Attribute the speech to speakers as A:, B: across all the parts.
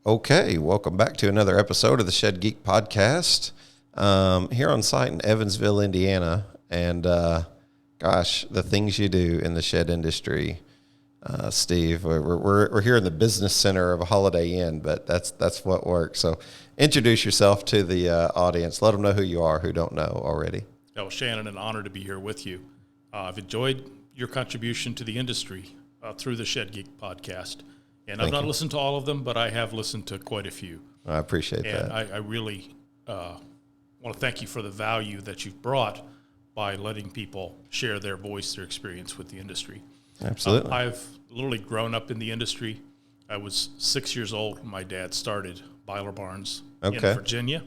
A: Okay, welcome back to another episode of the Shed Geek Podcast. Here on site in Evansville, Indiana, and gosh, the things you do in the shed industry, Steve. We're here in the business center of a Holiday Inn, but that's what works. So, introduce yourself to the audience. Let them know who you are, who don't know already.
B: Oh, Shannon, an honor to be here with you. I've enjoyed your contribution to the industry through the Shed Geek Podcast. And I've not listened to all of them, but I have listened to quite a few.
A: I appreciate that.
B: And I really want to thank you for the value that you've brought by letting people share their voice, their experience with the industry.
A: Absolutely.
B: I've literally grown up in the industry. I was 6 years old when my dad started Byler Barns in Virginia.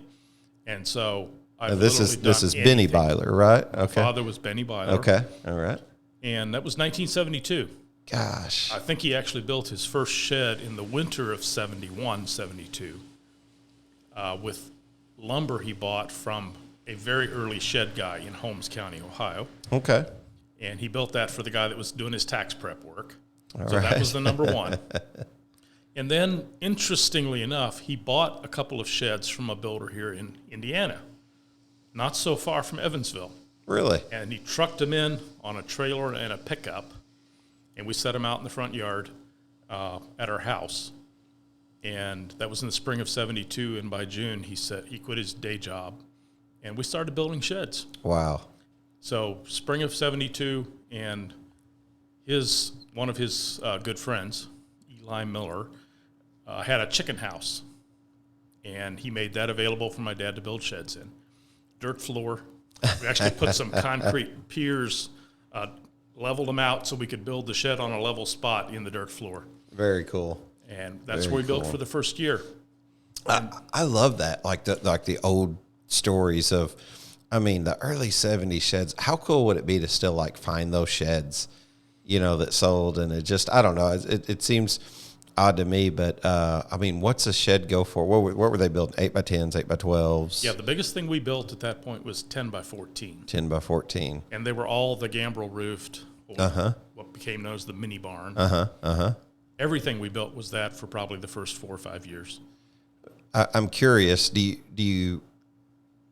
B: And so
A: this is Benny Byler, right? Okay.
B: My father was Benny Byler.
A: Okay. All right.
B: And that was 1972.
A: Gosh.
B: I think he actually built his first shed in the winter of 71, 72, with lumber he bought from a very early shed guy in Holmes County, Ohio.
A: Okay.
B: And he built that for the guy that was doing his tax prep work.
A: All
B: so
A: right.
B: That was the number one. And then, interestingly enough, he bought a couple of sheds from a builder here in Indiana, not so far from Evansville.
A: Really?
B: And he trucked them in on a trailer and a pickup. And we set them out in the front yard at our house. And that was in the spring of 72. And by June, he said he quit his day job. And we started building sheds.
A: Wow.
B: So spring of 72, and one of his good friends, Eli Miller, had a chicken house. And he made that available for my dad to build sheds in. Dirt floor. We actually put some concrete piers, leveled them out so we could build the shed on a level spot in the dirt floor.
A: Very cool.
B: And that's where we built for the first year.
A: I love that, like the old stories of, the early 70s sheds. How cool would it be to still like find those sheds, that sold? And it just, I don't know. It seems odd to me, but what's a shed go for? What were they building? 8x10s, 8x12s?
B: Yeah, the biggest thing we built at that point was 10x14.
A: 10x14.
B: And they were all the gambrel roofed, what became known as the mini barn. Everything we built was that for probably the first 4 or 5 years.
A: I'm curious, do you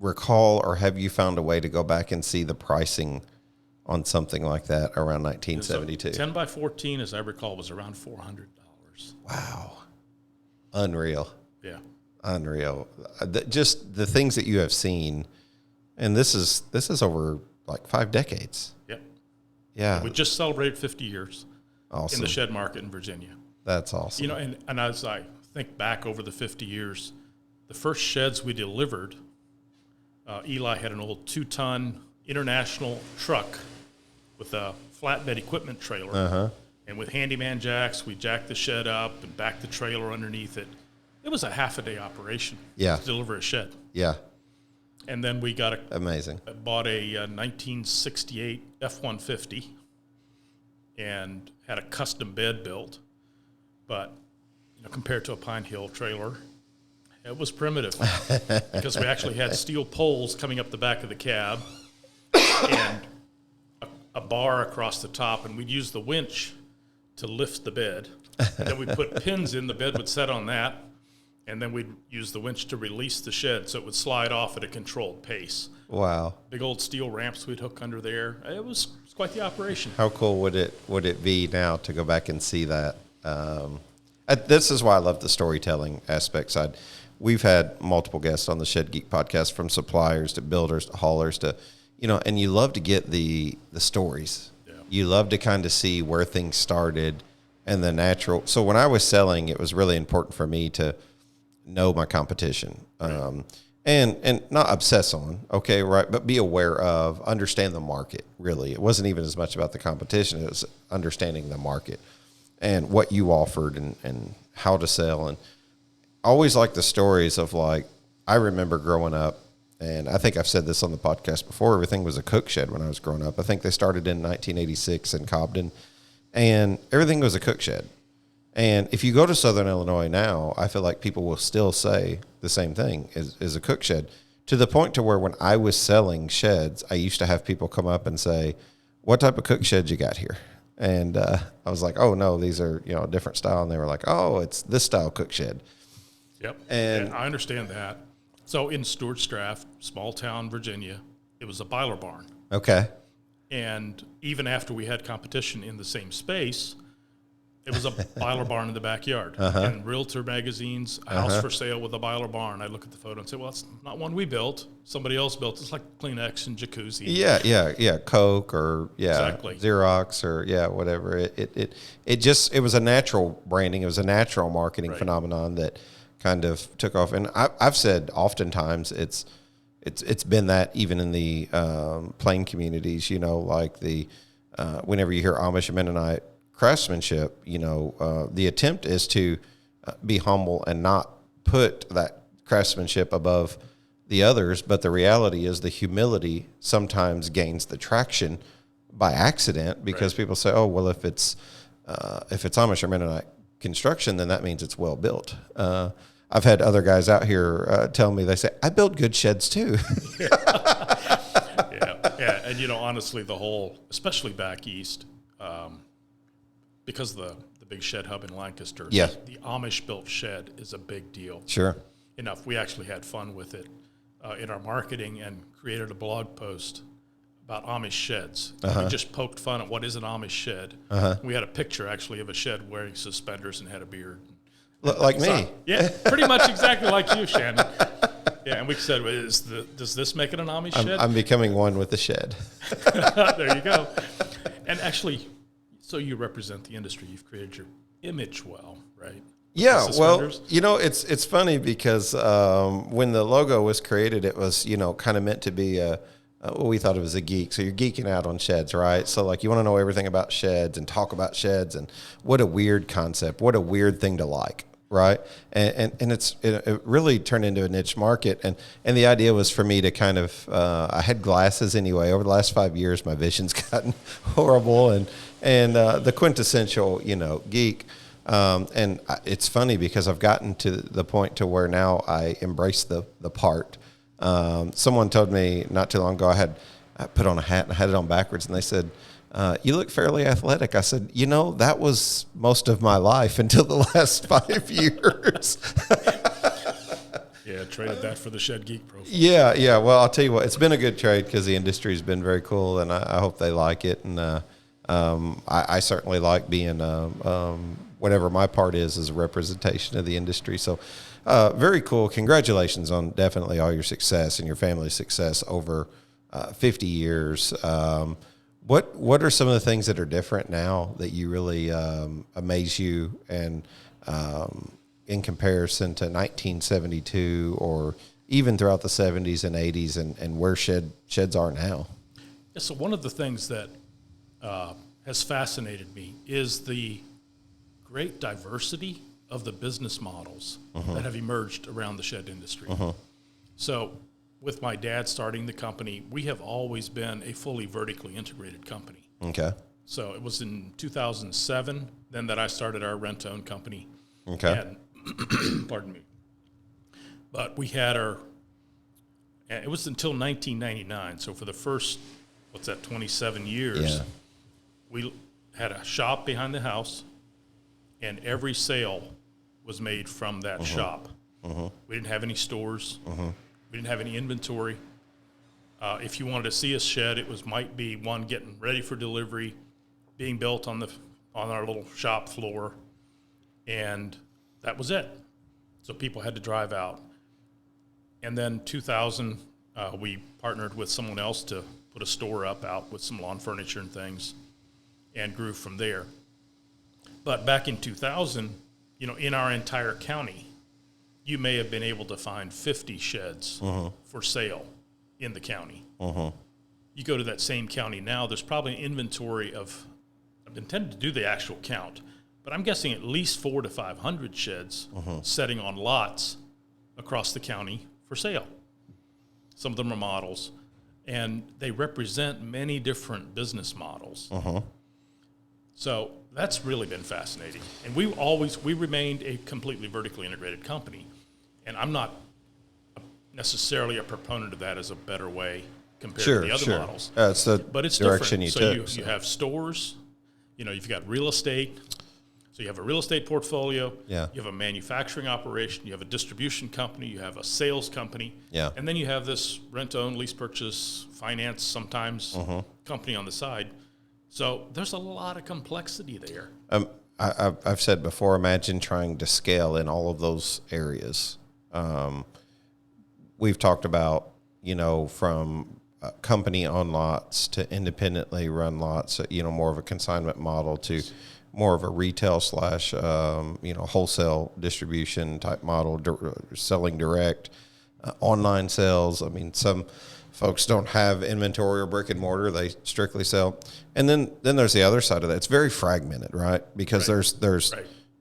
A: recall, or have you found a way to go back and see the pricing on something like that around 1972?
B: 10x14, as I recall, was around $400.
A: Wow. Unreal.
B: Yeah.
A: Unreal. Just the things that you have seen, and this is over like 5 decades.
B: Yep.
A: Yeah.
B: We just celebrated 50 years
A: awesome.
B: in the shed market in Virginia.
A: That's awesome.
B: And as I think back over the 50 years, the first sheds we delivered, Eli had an old 2-ton international truck with a flatbed equipment trailer. And with handyman jacks, we jacked the shed up and backed the trailer underneath it. It was a half-a-day operation to deliver a shed.
A: Yeah.
B: And then we bought a 1968 F-150 and had a custom bed built. But compared to a Pine Hill trailer, it was primitive because we actually had steel poles coming up the back of the cab and a bar across the top, and we'd use the winch to lift the bed. And then we'd put pins in, the bed would set on that, and then we'd use the winch to release the shed so it would slide off at a controlled pace.
A: Wow.
B: Big old steel ramps we'd hook under there. It was quite the operation.
A: How cool would it be now to go back and see that? This is why I love the storytelling aspect side. We've had multiple guests on the Shed Geek podcast, from suppliers to builders to haulers to, and you love to get the stories. Yeah. You love to kind of see where things started and the natural. So when I was selling, it was really important for me to know my competition, right. And not obsess on, right, but be aware of, understand the market. Really, it wasn't even as much about the competition; it was understanding the market and what you offered and how to sell. And I always like the stories of, like, I remember growing up, and I think I've said this on the podcast before, everything was a cook shed when I was growing up. I think they started in 1986 in Cobden, and everything was a cook shed. And if you go to Southern Illinois now, I feel like people will still say the same thing, is a cook shed, to the point to where when I was selling sheds, I used to have people come up and say, what type of cook shed you got here? And I was like, oh, no, these are, a different style. And they were like, oh, it's this style cook shed.
B: Yep.
A: And
B: I understand that. So in Stewart's Draft, small town, Virginia, it was a Byler barn.
A: okay.
B: And even after we had competition in the same space, it was a Byler barn in the backyard. And realtor magazines, a house for sale with a Byler barn. I look at the photo and say, well, it's not one we built. Somebody else built. It's like Kleenex and Jacuzzi.
A: Yeah. Coke or
B: Exactly.
A: Xerox or whatever. It was a natural branding. It was a natural marketing phenomenon that kind of took off. And I've said oftentimes it's been that even in the plain communities, like whenever you hear Amish and Mennonite craftsmanship, the attempt is to be humble and not put that craftsmanship above the others. But the reality is the humility sometimes gains the traction by accident because people say, oh, well, if it's Amish or Mennonite construction, then that means it's well built. I've had other guys out here tell me, they say, I build good sheds too.
B: Yeah. And, honestly, especially back east, because the big shed hub in Lancaster, the Amish-built shed is a big deal.
A: Sure.
B: Enough. We actually had fun with it in our marketing and created a blog post about Amish sheds. We just poked fun at what is an Amish shed. We had a picture, actually, of a shed wearing suspenders and had a beard.
A: Like me.
B: Yeah, pretty much exactly like you, Shannon. Yeah, and we said, does this make it an Amish shed?
A: I'm becoming one with the shed.
B: There you go. And actually, so you represent the industry. You've created your image well, right?
A: Yeah, well, it's funny because when the logo was created, it was, kind of meant to be what we thought of as a geek. So you're geeking out on sheds, right? So like you want to know everything about sheds and talk about sheds and what a weird concept, what a weird thing to like. Right. And it really turned into a niche market. And the idea was for me to kind of, I had glasses anyway. Over the last 5 years, my vision's gotten horrible and the quintessential, geek. And it's funny because I've gotten to the point to where now I embrace the part. Someone told me not too long ago, I put on a hat and I had it on backwards and they said, you look fairly athletic. I said, that was most of my life until the last 5 years.
B: Yeah, traded that for the Shed Geek profile.
A: Yeah. Well, I'll tell you what, it's been a good trade because the industry's been very cool, and I hope they like it. And I certainly like being whatever my part is a representation of the industry. So very cool. Congratulations on definitely all your success and your family's success over 50 years. What are some of the things that are different now that you really amaze you and in comparison to 1972 or even throughout the 70s and 80s and where sheds are now?
B: Yeah, so one of the things that has fascinated me is the great diversity of the business models that have emerged around the shed industry. So with my dad starting the company, we have always been a fully vertically integrated company.
A: Okay.
B: So it was in 2007 then that I started our rent-own company.
A: Okay.
B: And, pardon me. But we had it was until 1999. So for the first, 27 years, we had a shop behind the house, and every sale was made from that shop. We didn't have any stores. We didn't have any inventory. If you wanted to see a shed, might be one getting ready for delivery, being built on our little shop floor, and that was it. So people had to drive out. And then 2000, we partnered with someone else to put a store up out with some lawn furniture and things, and grew from there. But back in 2000, in our entire county, you may have been able to find 50 sheds for sale in the county. You go to that same county now, there's probably an inventory of, I've been intended to do the actual count, but I'm guessing at least 400 to 500 sheds setting on lots across the county for sale. Some of them are models, and they represent many different business models. So that's really been fascinating. And we remained a completely vertically integrated company. And I'm not necessarily a proponent of that as a better way compared to the other models.
A: It's the
B: but it's
A: direction
B: different.
A: you took.
B: You have stores, you've got real estate, So you have a real estate portfolio,
A: Yeah.
B: you have a manufacturing operation, you have a distribution company, you have a sales company,
A: Yeah.
B: and then you have this rent-own, lease purchase, finance, sometimes company on the side. So there's a lot of complexity there.
A: I've said before, imagine trying to scale in all of those areas. We've talked about, from company on lots to independently run lots, more of a consignment model to more of a retail / wholesale distribution type model, selling direct, online sales. I mean, some folks don't have inventory or brick and mortar; they strictly sell. And then there's the other side of that. It's very fragmented, right? Because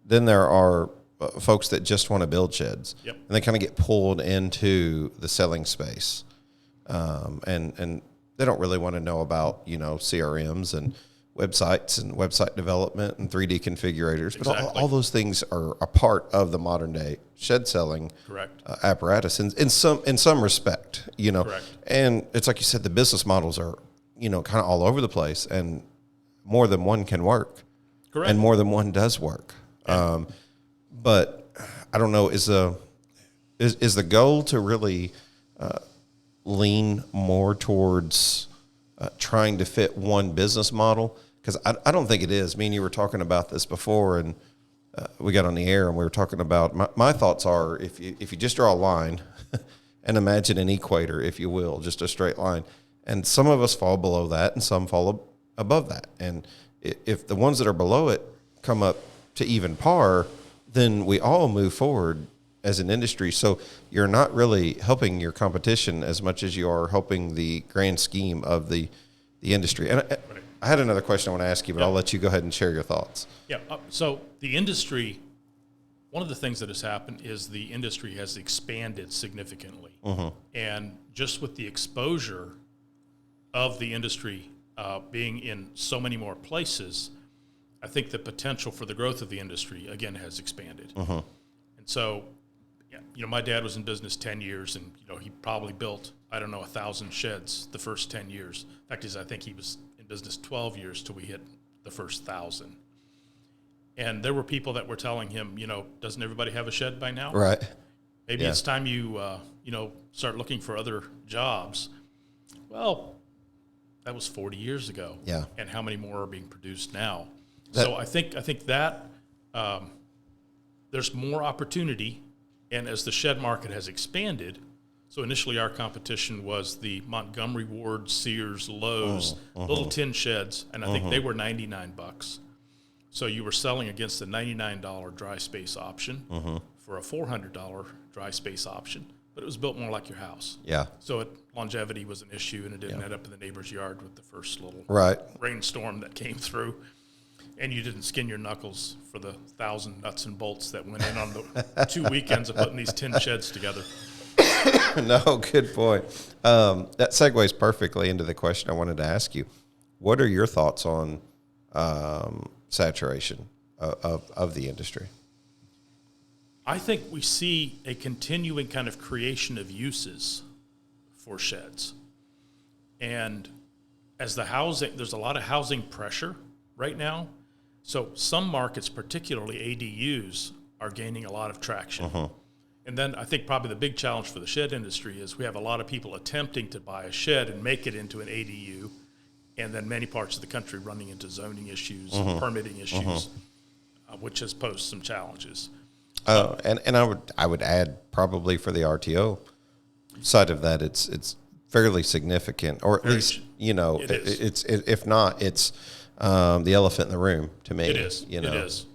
A: then there are folks that just want to build sheds,
B: Yep.
A: and they kind of get pulled into the selling space, and they don't really want to know about CRMs and websites and website development and 3D configurators, but all those things are a part of the modern day shed selling
B: Correct.
A: Apparatus in some respect,
B: Correct.
A: And it's like you said, the business models are, kind of all over the place, and more than one can work.
B: Correct.
A: And more than one does work.
B: Yeah.
A: But I don't know, is the goal to really lean more towards trying to fit one business model? Because I don't think it is. Me and you were talking about this before, and we got on the air, and we were talking about my thoughts are if you just draw a line and imagine an equator, if you will, just a straight line, and some of us fall below that and some fall above that, and if the ones that are below it come up to even par, then we all move forward as an industry. So you're not really helping your competition as much as you are helping the grand scheme of the industry. And I had another question I want to ask you, but I'll let you go ahead and share your thoughts.
B: Yeah. So the industry, one of the things that has happened is the industry has expanded significantly. And just with the exposure of the industry being in so many more places, I think the potential for the growth of the industry, again, has expanded. And so, my dad was in business 10 years, and, he probably built, 1,000 sheds the first 10 years. In fact, I think he was in business 12 years till we hit the first 1,000. And there were people that were telling him, doesn't everybody have a shed by now?
A: Right.
B: Maybe it's time you, start looking for other jobs. Well, that was 40 years ago.
A: Yeah.
B: And how many more are being produced now? So I think that there's more opportunity, and as the shed market has expanded, so initially our competition was the Montgomery Ward, Sears, Lowe's, little tin sheds, and I think they were $99. So you were selling against a $99 dry space option for a $400 dry space option, but it was built more like your house.
A: Yeah.
B: So longevity was an issue, and it didn't end up in the neighbor's yard with the first little rainstorm that came through. And you didn't skin your knuckles for the 1,000 nuts and bolts that went in on the 2 weekends of putting these tin sheds together.
A: No, good point. That segues perfectly into the question I wanted to ask you. What are your thoughts on saturation of the industry?
B: I think we see a continuing kind of creation of uses for sheds. And as there's a lot of housing pressure right now. So some markets, particularly ADUs, are gaining a lot of traction. And then I think probably the big challenge for the shed industry is we have a lot of people attempting to buy a shed and make it into an ADU, and then many parts of the country running into zoning issues, permitting issues, which has posed some challenges.
A: And I would add probably for the RTO side of that, it's fairly significant, or at least it's if not, it's the elephant in the room to me.
B: It is. It is.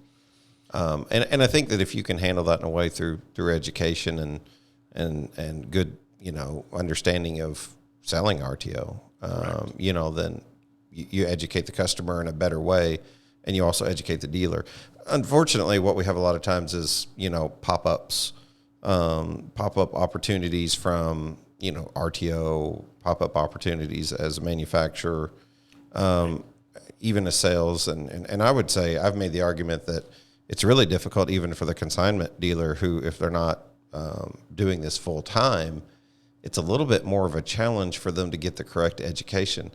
A: And I think that if you can handle that in a way through education and good understanding of selling RTO, then you educate the customer in a better way, and you also educate the dealer. Unfortunately, what we have a lot of times is pop-up opportunities from RTO, pop-up opportunities as a manufacturer, even as sales, and I would say I've made the argument that it's really difficult even for the consignment dealer who, if they're not doing this full time, it's a little bit more of a challenge for them to get the correct education.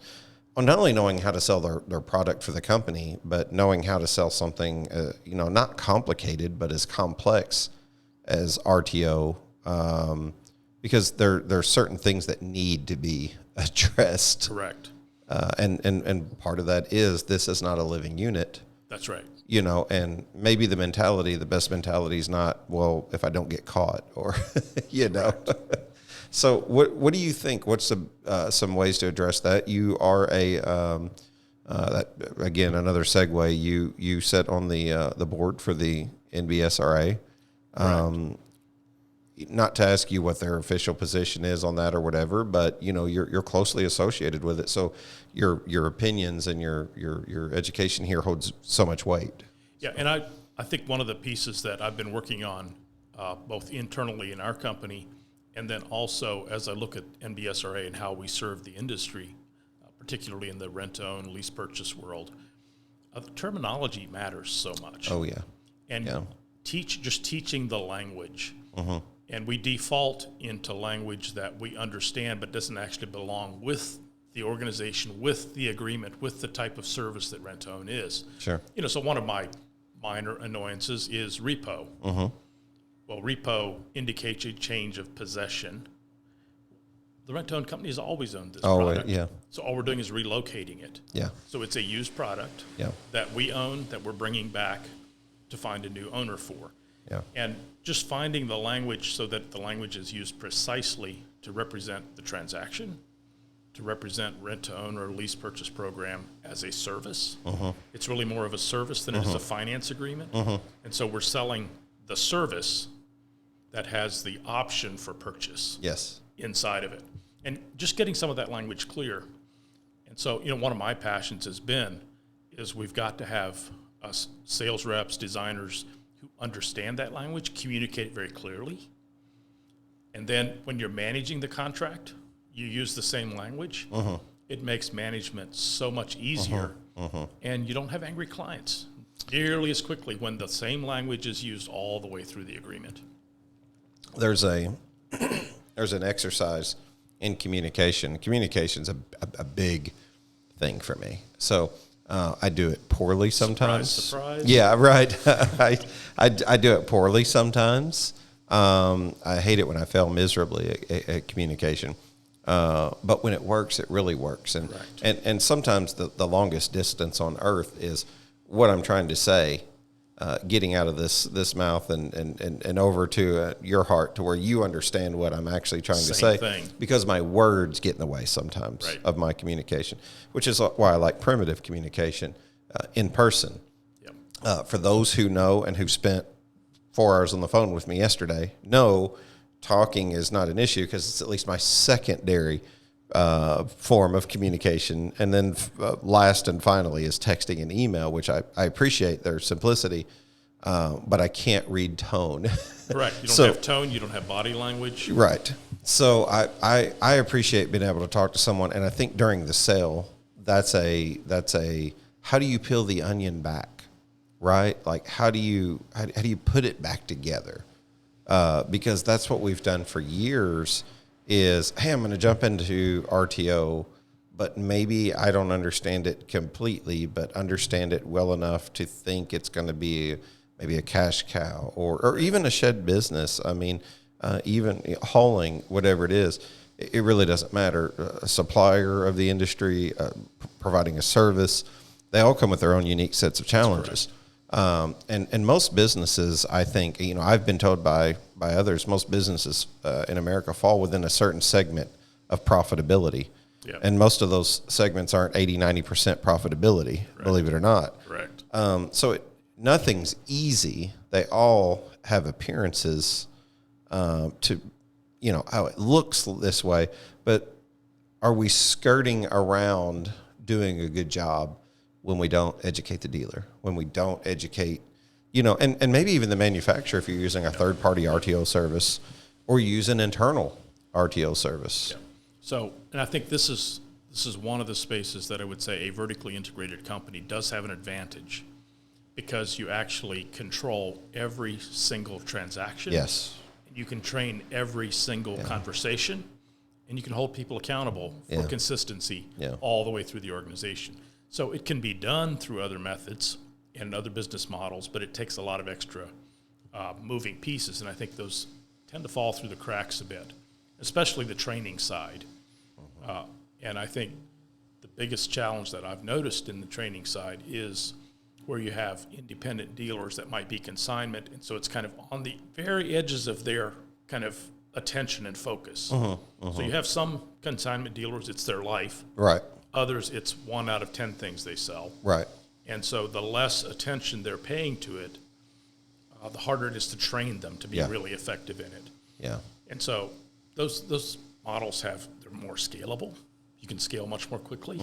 A: not only knowing how to sell their product for the company, but knowing how to sell something, not complicated, but as complex as RTO, because there are certain things that need to be addressed.
B: Correct.
A: And part of that is this is not a living unit.
B: That's right.
A: And maybe the best mentality is not, well, if I don't get caught or, So what do you think? What's some ways to address that? You are that again, another segue. You sit on the board for the NBSRA. Not to ask you what their official position is on that or whatever, but you're closely associated with it. So your opinions and your education here holds so much weight.
B: Yeah, and I think one of the pieces that I've been working on, both internally in our company, and then also as I look at NBSRA and how we serve the industry, particularly in the rent-own, lease purchase world, the terminology matters so much.
A: Oh, yeah.
B: And teaching the language. Mm-hmm. And we default into language that we understand but doesn't actually belong with the organization, with the agreement, with the type of service that rent-own is.
A: Sure.
B: So one of my minor annoyances is repo.
A: Mm-hmm.
B: Well, repo indicates a change of possession. The rent-own company has always owned this product.
A: Yeah.
B: So all we're doing is relocating it.
A: Yeah.
B: So it's a used product
A: that
B: we own that we're bringing back to find a new owner for.
A: Yeah.
B: And just finding the language so that the language is used precisely to represent the transaction, to represent rent-to-own or lease purchase program as a service. Uh-huh. It's really more of a service than it is a finance agreement. Uh-huh. And so we're selling the service that has the option for purchase inside of it. And just getting some of that language clear. And so, one of my passions is we've got to have us sales reps, designers who understand that language, communicate it very clearly. And then when you're managing the contract, you use the same language. Uh-huh. It makes management so much easier. Uh-huh. And you don't have angry clients nearly as quickly when the same language is used all the way through the agreement.
A: There's an exercise in communication. Communication's a big thing for me. So I do it poorly sometimes.
B: Surprise.
A: Yeah, right. I do it poorly sometimes. I hate it when I fail miserably at communication. But when it works, it really works. And sometimes the longest distance on earth is what I'm trying to say, getting out of this mouth and over to your heart to where you understand what I'm actually trying to say.
B: Thing.
A: Because my words get in the way sometimes of my communication, which is why I like primitive communication in person. Yep. For those who know and who've spent 4 hours on the phone with me yesterday, know talking is not an issue because it's at least my secondary form of communication. And then last and finally is texting and email, which I appreciate their simplicity, but I can't read tone.
B: Correct. You don't have tone. You don't have body language.
A: Right. So I appreciate being able to talk to someone. And I think during the sale, that's a how do you peel the onion back, right? Like how do you put it back together? Because that's what we've done for years is, hey, I'm going to jump into RTO, but maybe I don't understand it completely, but understand it well enough to think it's going to be maybe a cash cow or even a shed business. I mean, even hauling, whatever it is, it really doesn't matter. A supplier of the industry, providing a service, they all come with their own unique sets of challenges. And most businesses, I think, I've been told by others, most businesses in America fall within a certain segment of profitability. Yep. And most of those segments aren't 80-90% profitability, believe it or not.
B: Correct.
A: So nothing's easy. They all have appearances to, how it looks this way. But are we skirting around doing a good job when we don't educate the dealer, when we don't educate, and maybe even the manufacturer if you're using a third-party RTO service or you use an internal RTO service. Yeah.
B: So, and I think this is one of the spaces that I would say a vertically integrated company does have an advantage because you actually control every single transaction.
A: Yes.
B: You can train every single conversation, and you can hold people accountable for consistency all the way through the organization. So it can be done through other methods and other business models, but it takes a lot of extra moving pieces, and I think those tend to fall through the cracks a bit, especially the training side. And I think the biggest challenge that I've noticed in the training side is where you have independent dealers that might be consignment, and so it's kind of on the very edges of their kind of attention and focus. So you have some consignment dealers, it's their life.
A: Right.
B: Others, it's 1 out of 10 things they sell.
A: Right.
B: And so the less attention they're paying to it, the harder it is to train them to be really effective in it.
A: Yeah.
B: And so those models they're more scalable. You can scale much more quickly.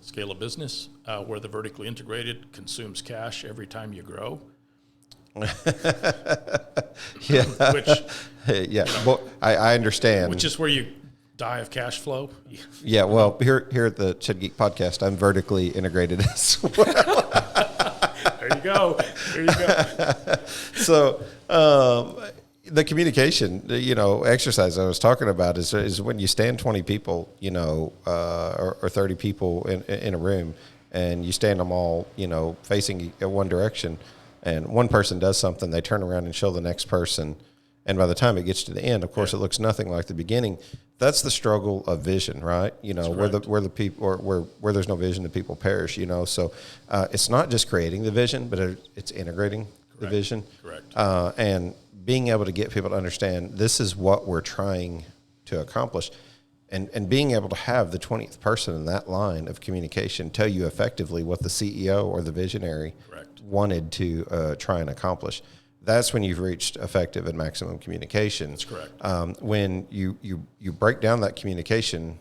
B: Scale a business where the vertically integrated consumes cash every time you grow.
A: Yeah.
B: Which,
A: well, I understand.
B: Which is where you die of cash flow.
A: Yeah. Well, here at the Shed Geek podcast, I'm vertically integrated as well.
B: There you go.
A: So, the communication, exercise I was talking about is when you stand 20 people, or 30 people in a room, and you stand them all, facing one direction, and one person does something, they turn around and show the next person, and by the time it gets to the end, of course, it looks nothing like the beginning. That's the struggle of vision, right? Where the people, or where there's no vision, the people perish. So it's not just creating the vision, but it's integrating the vision.
B: Correct.
A: And being able to get people to understand this is what we're trying to accomplish, and being able to have the 20th person in that line of communication tell you effectively what the CEO or the visionary wanted to try and accomplish. That's when you've reached effective and maximum communication.
B: That's correct.
A: When you break down that communication,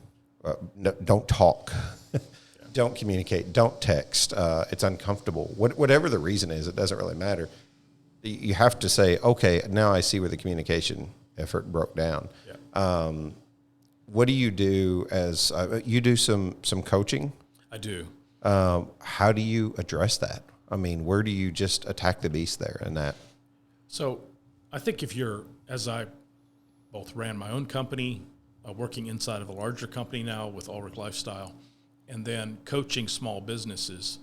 A: don't talk, don't communicate, don't text. It's uncomfortable. Whatever the reason is, it doesn't really matter. You have to say, okay, now I see where the communication effort broke down. Yeah. What do you do as you do some coaching?
B: I do.
A: How do you address that? I mean, where do you just attack the beast there in that?
B: So I think as I both ran my own company, working inside of a larger company now with Ulrich Lifestyle, and then coaching small businesses,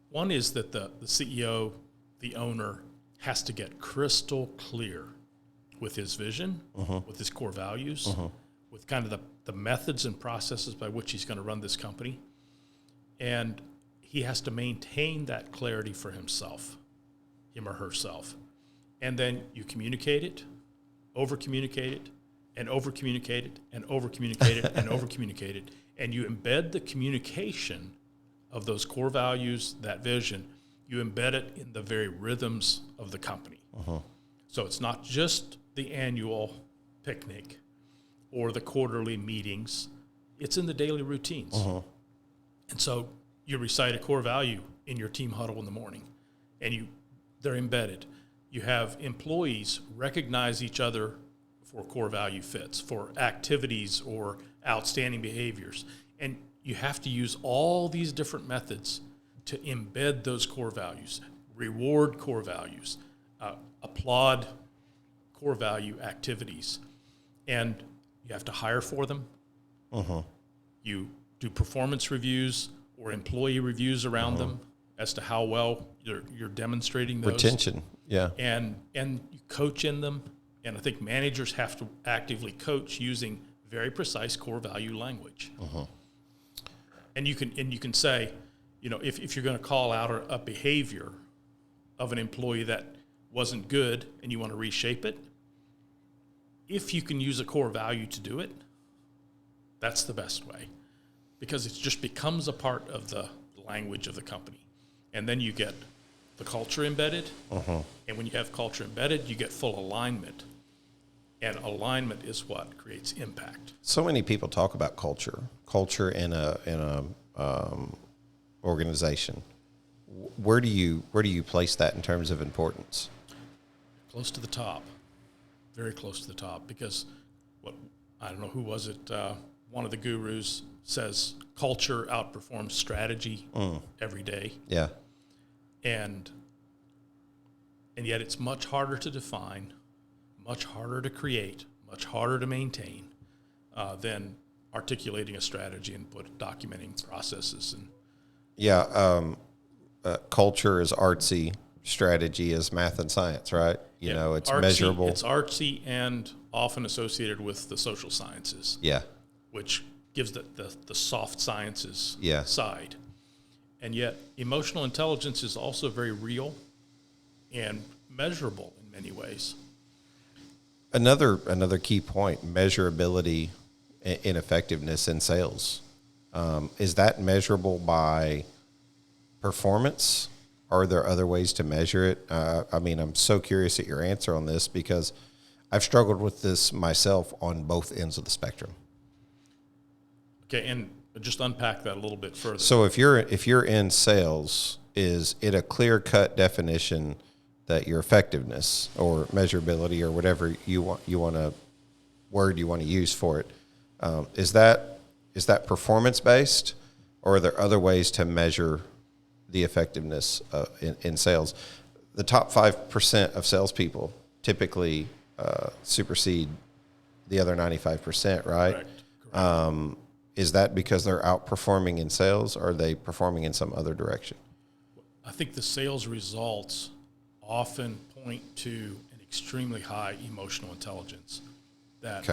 B: one is that the CEO, the owner, has to get crystal clear with his vision, with his core values, with kind of the methods and processes by which he's going to run this company. And he has to maintain that clarity for himself, him or herself. And then you communicate it, over-communicate it, and over-communicate it, and over-communicate it, and over-communicate it. And you embed the communication of those core values, that vision, you embed it in the very rhythms of the company. So it's not just the annual picnic or the quarterly meetings. It's in the daily routines. And so you recite a core value in your team huddle in the morning, and they're embedded. You have employees recognize each other for core value fits, for activities or outstanding behaviors. And you have to use all these different methods to embed those core values, reward core values, applaud core value activities. And you have to hire for them. You do performance reviews or employee reviews around them as to how well you're demonstrating those.
A: Retention, yeah.
B: And you coach in them. And I think managers have to actively coach using very precise core value language. And you can say, if you're going to call out a behavior of an employee that wasn't good and you want to reshape it, if you can use a core value to do it, that's the best way, because it just becomes a part of the language of the company. And then you get the culture embedded. And when you have culture embedded, you get full alignment. And alignment is what creates impact.
A: So many people talk about culture in a organization. Where do you place that in terms of importance?
B: Close to the top, very close to the top, because I don't know who was it, one of the gurus says culture outperforms strategy every day.
A: Yeah.
B: And yet it's much harder to define, much harder to create, much harder to maintain. than articulating a strategy and documenting processes. And
A: culture is artsy, strategy is math and science, right? You know, it's
B: artsy,
A: measurable.
B: It's artsy and often associated with the social sciences.
A: Yeah.
B: Which gives the soft sciences
A: Yeah.
B: side. And yet emotional intelligence is also very real and measurable in many ways.
A: Another key point, measurability in effectiveness in sales. Is that measurable by performance? Are there other ways to measure it? I mean, I'm so curious at your answer on this because I've struggled with this myself on both ends of the spectrum.
B: Okay, and just unpack that a little bit further.
A: So if you're in sales, is it a clear-cut definition that your effectiveness or measurability or whatever you want to use for it, is that performance based, or are there other ways to measure the effectiveness in sales? The top 5% of salespeople typically supersede the other 95%, right?
B: Correct.
A: Is that because they're outperforming in sales, or are they performing in some other direction?
B: I think the sales results often point to an extremely high emotional intelligence that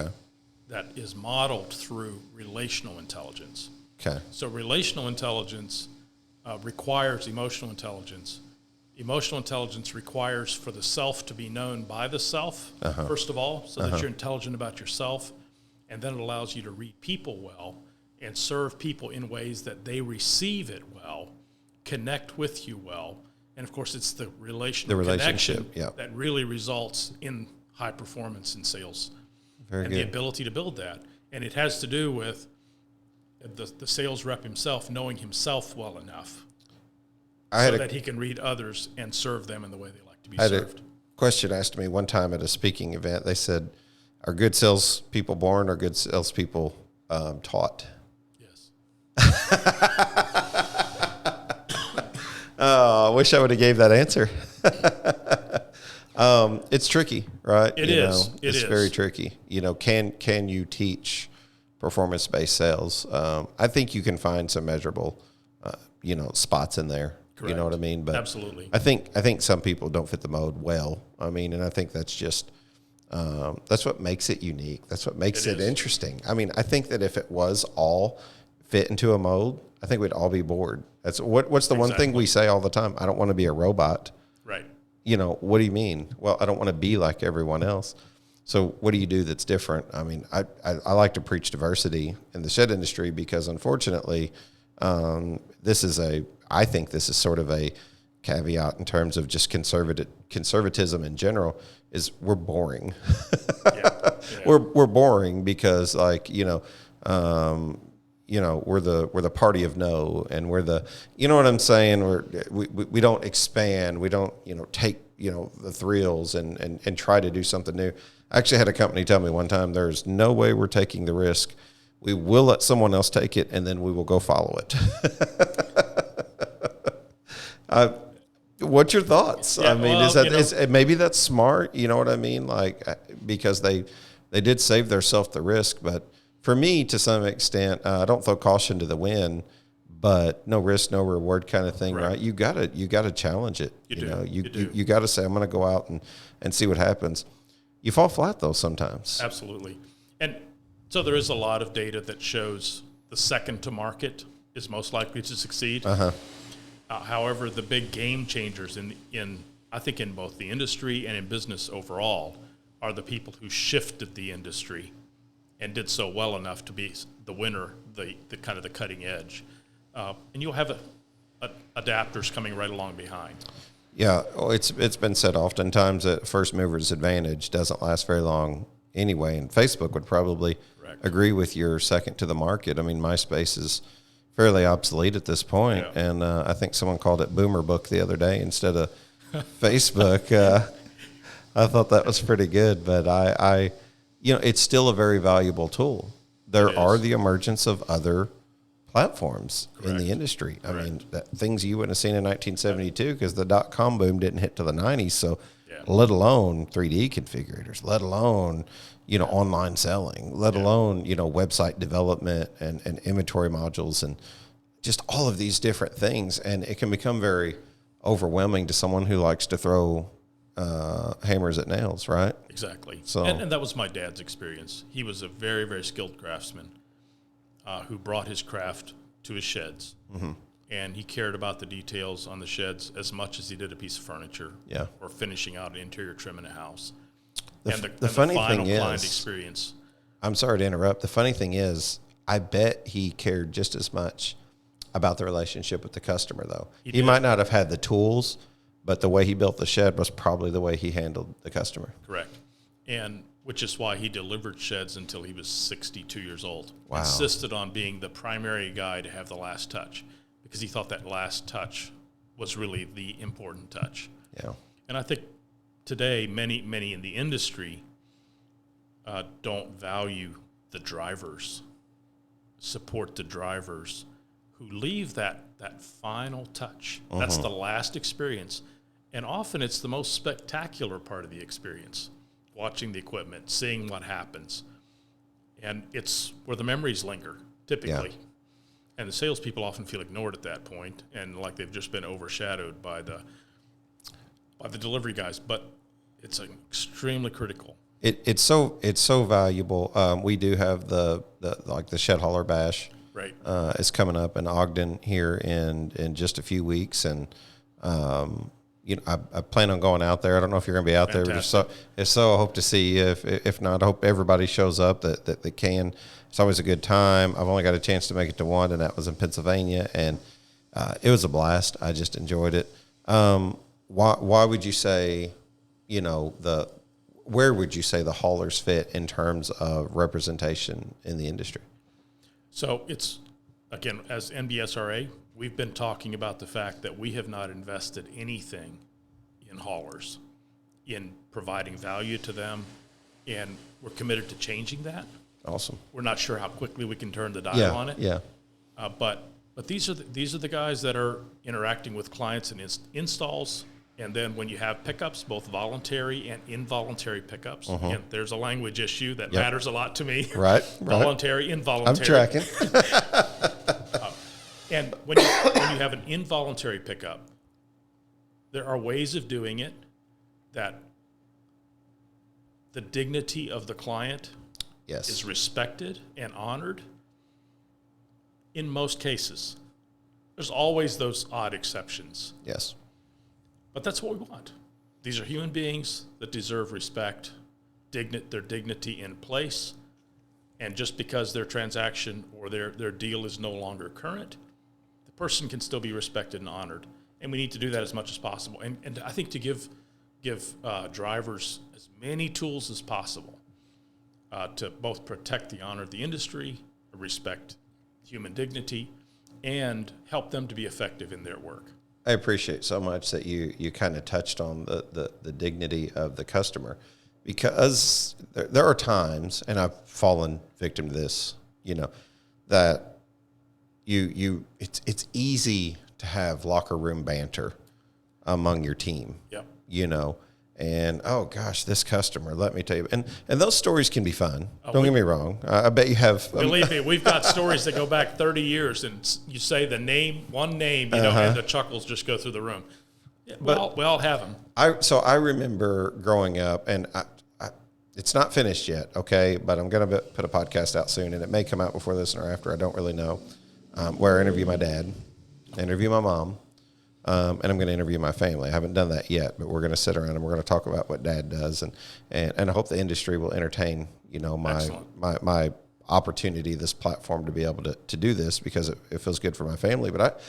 B: is modeled through relational intelligence.
A: Okay.
B: So relational intelligence requires emotional intelligence. Emotional intelligence requires for the self to be known by the self, first of all, so that you're intelligent about yourself, and then it allows you to read people well and serve people in ways that they receive it well, connect with you well, and of course it's the relational connection that really results in high performance in sales.
A: Very
B: and
A: good.
B: The ability to build that. And it has to do with the sales rep himself knowing himself well enough so that he can read others and serve them in the way they like to be served.
A: I had a question asked to me one time at a speaking event. They said, are good salespeople born or good salespeople taught?
B: Yes.
A: Oh, I wish I would have gave that answer. It's tricky, right? It's very tricky. You know, can you teach performance-based sales? I think you can find some measurable, spots in there.
B: Correct.
A: You know what I mean? But
B: absolutely.
A: I think some people don't fit the mode well. I mean, and I think that's just that's what makes it unique. That's what makes it interesting. I mean, I think that if it was all fit into a mold, I think we'd all be bored. That's what's the one thing we say all the time? I don't want to be a robot.
B: Right.
A: You know, what do you mean? Well, I don't want to be like everyone else. So what do you do that's different? I mean, I like to preach diversity in the shed industry because unfortunately, I think this is sort of a caveat in terms of just conservatism in general is we're boring. We're boring because we're the party of no, and we're the, you know what I'm saying? We don't expand. We don't, take, the thrills and try to do something new. I actually had a company tell me one time, there's no way we're taking the risk. We will let someone else take it, and then we will go follow it. What's your thoughts?
B: Yeah,
A: I mean, maybe that's smart. You know what I mean? Like, because they did save themselves the risk, but for me, to some extent, I don't throw caution to the wind, but no risk, no reward kind of thing, right? You gotta challenge it. You gotta say, I'm going to go out and see what happens. You fall flat though sometimes.
B: Absolutely. And so there is a lot of data that shows the second to market is most likely to succeed. However, the big game changers I think in both the industry and in business overall are the people who shifted the industry and did so well enough to be the winner, the kind of the cutting edge. And you'll have adapters coming right along behind.
A: Yeah, well, it's been said oftentimes that first mover's advantage doesn't last very long anyway, and Facebook would probably agree with your second to the market. I mean, MySpace is fairly obsolete at this point, and I think someone called it Boomer Book the other day instead of Facebook. I thought that was pretty good, but I it's still a very valuable tool. There are the emergence of other platforms in the industry. I mean, things you wouldn't have seen in 1972 because the .com boom didn't hit till the 90s. So let alone 3D configurators, let alone, online selling, let alone, website development and inventory modules and just all of these different things. And it can become very overwhelming to someone who likes to throw hammers at nails, right?
B: Exactly.
A: So,
B: and that was my dad's experience. He was a very, very skilled craftsman who brought his craft to his sheds. Mm-hmm. And he cared about the details on the sheds as much as he did a piece of furniture or finishing out an interior trim in a house. The
A: funny
B: final
A: thing
B: client
A: is,
B: experience.
A: I'm sorry to interrupt. The funny thing is, I bet he cared just as much about the relationship with the customer, though. He might not have had the tools, but the way he built the shed was probably the way he handled the customer.
B: Correct. And which is why he delivered sheds until he was 62 years old.
A: Wow.
B: Insisted on being the primary guy to have the last touch, because he thought that last touch was really the important touch.
A: Yeah.
B: And I think today many in the industry don't value the drivers, support the drivers who leave that final touch. Mm-hmm. That's the last experience. And often it's the most spectacular part of the experience, watching the equipment, seeing what happens. And it's where the memories linger, typically. Yeah. And the salespeople often feel ignored at that point, and like they've just been overshadowed by the delivery guys. But it's extremely critical. It's
A: so valuable. We do have the Shed Hauler Bash.
B: Right.
A: It's coming up in Ogden here in just a few weeks, and I plan on going out there. I don't know if you're going to be out
B: Fantastic.
A: there. If so, I hope to see you. If not, I hope everybody shows up that can. It's always a good time. I've only got a chance to make it to one, and that was in Pennsylvania, and it was a blast. I just enjoyed it. Why would you say, where would you say the haulers fit in terms of representation in the industry?
B: So it's, again, as NBSRA, we've been talking about the fact that we have not invested anything in haulers, in providing value to them, and we're committed to changing that.
A: Awesome.
B: We're not sure how quickly we can turn the dial on it.
A: Yeah.
B: But these are the guys that are interacting with clients and installs. And then when you have pickups, both voluntary and involuntary pickups, and there's a language issue that matters a lot to me.
A: Right.
B: Voluntary, involuntary.
A: I'm tracking.
B: And when you have an involuntary pickup, there are ways of doing it that the dignity of the client is respected and honored in most cases. There's always those odd exceptions.
A: Yes.
B: But that's what we want. These are human beings that deserve respect, their dignity in place, and just because their transaction or their deal is no longer current, the person can still be respected and honored. And we need to do that as much as possible. And I think to give drivers as many tools as possible to both protect the honor of the industry, respect human dignity, and help them to be effective in their work.
A: I appreciate so much that you kind of touched on the dignity of the customer, because there are times, and I've fallen victim to this, that it's easy to have locker room banter among your team.
B: Yep.
A: And oh gosh, this customer, let me tell you, and those stories can be fun. Don't get me wrong. I bet you have.
B: Believe me, we've got stories that go back 30 years, and you say the name, one name, and the chuckles just go through the room. Yeah, we all have them.
A: I remember growing up, and it's not finished yet, okay, but I'm going to put a podcast out soon, and it may come out before this or after. I don't really know. Where I interview my dad, interview my mom. And I'm going to interview my family. I haven't done that yet, but we're going to sit around and we're going to talk about what Dad does, and I hope the industry will entertain, my opportunity, this platform to be able to do this, because it feels good for my family. But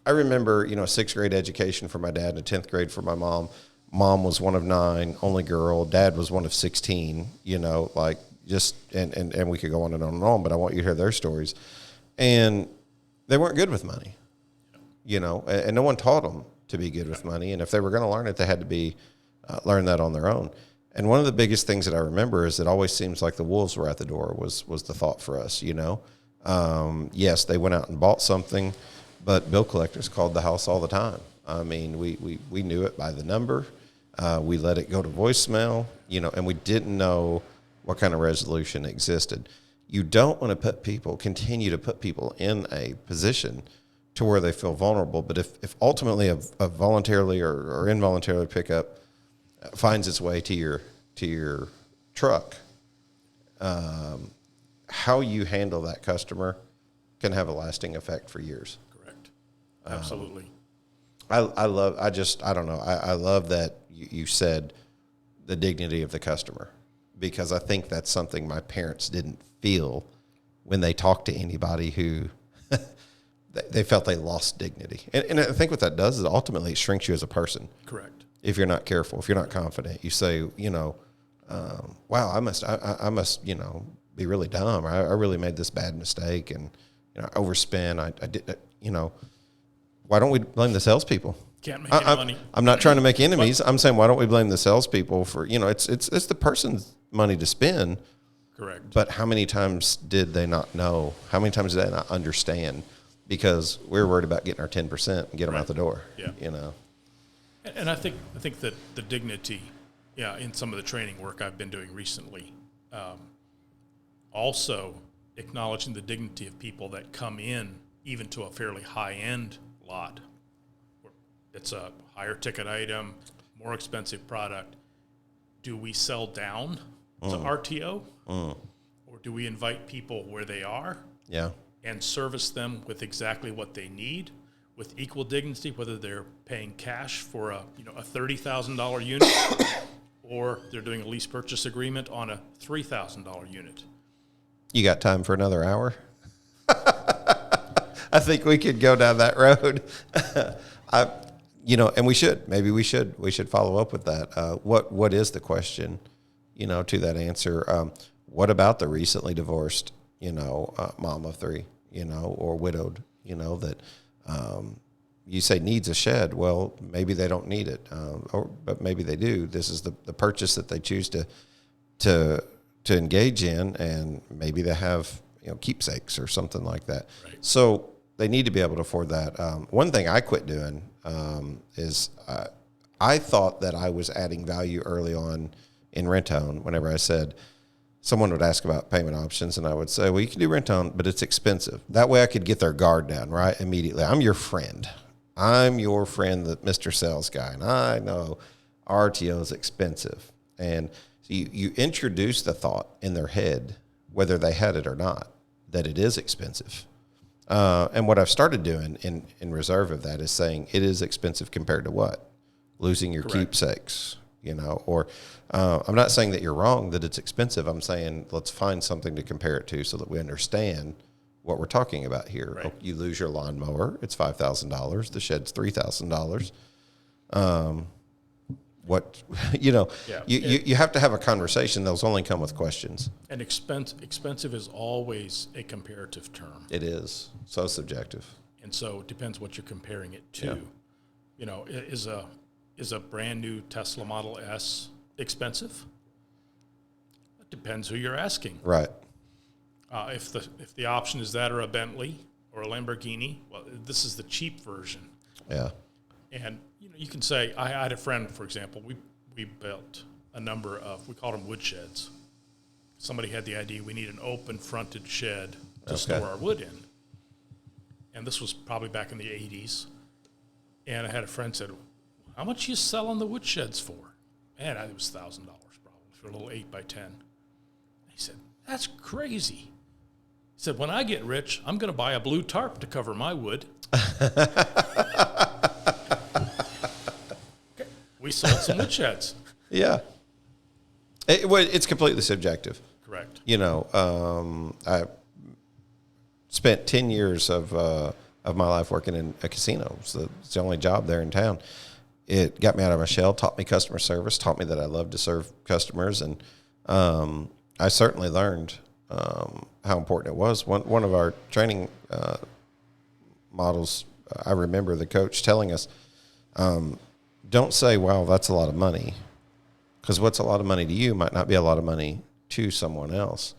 A: I remember, 6th grade education for my dad and a 10th grade for my mom. Mom was one of 9, only girl. Dad was one of 16. And we could go on and on and on. But I want you to hear their stories, and they weren't good with money. And no one taught them to be good with money. And if they were going to learn it, they had to learn that on their own. And one of the biggest things that I remember is it always seems like the wolves were at the door was the thought for us, Yes, they went out and bought something, but bill collectors called the house all the time. I mean, we knew it by the number. We let it go to voicemail, and we didn't know what kind of resolution existed. You don't want to continue to put people in a position to where they feel vulnerable. But if ultimately a voluntarily or involuntarily pickup finds its way to your truck, how you handle that customer can have a lasting effect for years.
B: Correct. Absolutely.
A: I love that you said the dignity of the customer, because I think that's something my parents didn't feel when they talked to anybody who they felt they lost dignity. And I think what that does is ultimately it shrinks you as a person.
B: Correct.
A: If you're not careful, if you're not confident, you say, wow, I must, be really dumb. I really made this bad mistake, and I overspent. I did, why don't we blame the salespeople?
B: Can't make any money.
A: I'm not trying to make enemies. I'm saying, why don't we blame the salespeople for, it's the person's money to spend.
B: Correct.
A: But how many times did they not know? How many times did they not understand? Because we're worried about getting our 10% and get them out the door.
B: Yeah. And I think that the dignity, in some of the training work I've been doing recently, also acknowledging the dignity of people that come in even to a fairly high-end lot. It's a higher ticket item, more expensive product. Do we sell down to RTO? Or do we invite people where they are?
A: Yeah.
B: And service them with exactly what they need, with equal dignity, whether they're paying cash for a $30,000 unit or they're doing a lease purchase agreement on a $3,000 unit.
A: You got time for another hour? I think we could go down that road. And we should. Maybe we should follow up with that. What is the question, to that answer? What about the recently divorced, mom of three, or widowed, that you say needs a shed. Well, maybe they don't need it, but maybe they do. This is the purchase that they choose to engage in, and maybe they have keepsakes or something like that.
B: Right.
A: So they need to be able to afford that. One thing I quit doing is I thought that I was adding value early on in rent-own. Whenever I said, someone would ask about payment options, and I would say, well, you can do rent-own, but it's expensive. That way I could get their guard down, right, immediately. I'm your friend. The Mr. Sales Guy, and I know RTO is expensive. And so you introduce the thought in their head, whether they had it or not, that it is expensive. And what I've started doing in reserve of that is saying it is expensive compared to what? Losing your keepsakes, or I'm not saying that you're wrong, that it's expensive. I'm saying let's find something to compare it to so that we understand what we're talking about here.
B: Right.
A: You lose your lawnmower, it's $5,000. The shed's $3,000. You have to have a conversation. Those only come with questions.
B: And expensive is always a comparative term.
A: It is so subjective.
B: And so it depends what you're comparing it to. Yeah. Is a brand new Tesla Model S expensive? It depends who you're asking.
A: Right.
B: If the option is that or a Bentley or a Lamborghini, well, this is the cheap version.
A: Yeah.
B: And you can say, I had a friend, for example, we built a number of, we called them wood sheds. Somebody had the idea we need an open fronted shed to store our wood in. And this was probably back in the 80s. And I had a friend said, how much are you selling the wood sheds for? Man, it was $1,000 probably for a little 8x10. He said, that's crazy. He said, when I get rich, I'm going to buy a blue tarp to cover my wood. Okay. We sold some wood sheds.
A: Yeah. It's completely subjective.
B: Correct.
A: I spent 10 years of my life working in a casino. So it's the only job there in town. It got me out of my shell, taught me customer service, taught me that I love to serve customers. And I certainly learned how important it was. One of our training models, I remember the coach telling us, don't say, wow, that's a lot of money. Because what's a lot of money to you might not be a lot of money to someone else.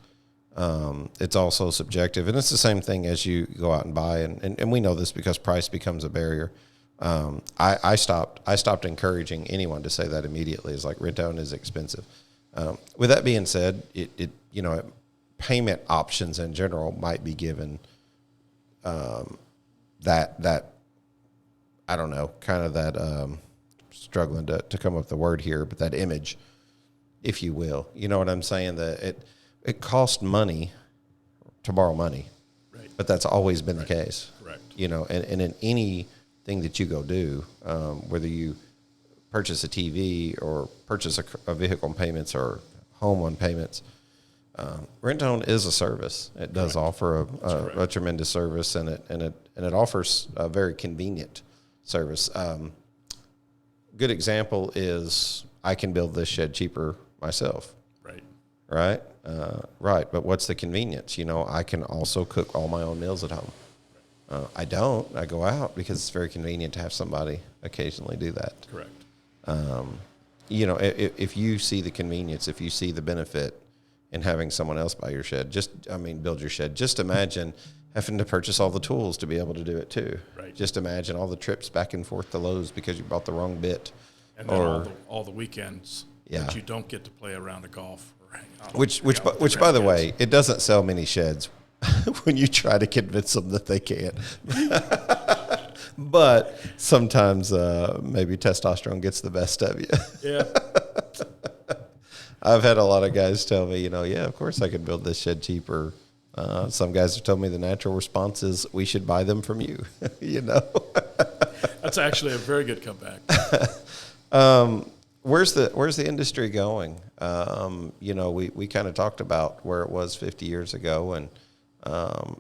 A: It's also subjective. And it's the same thing as you go out and buy. And we know this because price becomes a barrier. I stopped encouraging anyone to say that immediately. It's like rent-to-own is expensive. With that being said, payment options in general might be given that I don't know, kind of that struggling to come up with the word here, but that image, if you will. You know what I'm saying? That it costs money to borrow money,
B: right?
A: But that's always been the case.
B: Correct.
A: And in anything that you go do, whether you purchase a TV or purchase a vehicle on payments or home on payments, rent-to-own is a service. It does offer a tremendous service, and it offers a very convenient service. Good example is I can build this shed cheaper myself. Right. But what's the convenience? I can also cook all my own meals at home. I don't. I go out because it's very convenient to have somebody occasionally do that.
B: Correct.
A: If you see the convenience, if you see the benefit in having someone else buy your shed, build your shed. Just imagine having to purchase all the tools to be able to do it too.
B: Right.
A: Just imagine all the trips back and forth to Lowe's because you bought the wrong bit.
B: And then all the weekends
A: Yeah.
B: that you don't get to play a round of golf or hang out.
A: Which by the way, it doesn't sell many sheds when you try to convince them that they can't. But sometimes maybe testosterone gets the best of you.
B: Yeah.
A: I've had a lot of guys tell me, yeah, of course I could build this shed cheaper. Some guys have told me the natural response is we should buy them from you.
B: That's actually a very good comeback.
A: Where's the industry going? We kind of talked about where it was 50 years ago and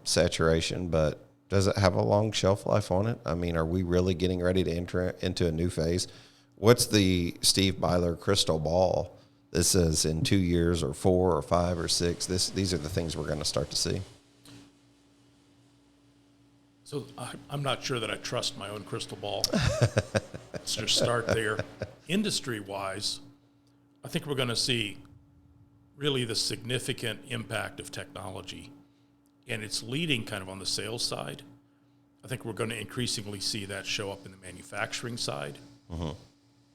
A: saturation, but does it have a long shelf life on it? I mean, are we really getting ready to enter into a new phase? What's the Steve Byler crystal ball? This is in 2 years or 4 or 5 or 6. These are the things we're going to start to see.
B: So I'm not sure that I trust my own crystal ball. Let's just start there. Industry-wise, I think we're going to see really the significant impact of technology, and it's leading kind of on the sales side. I think we're going to increasingly see that show up in the manufacturing side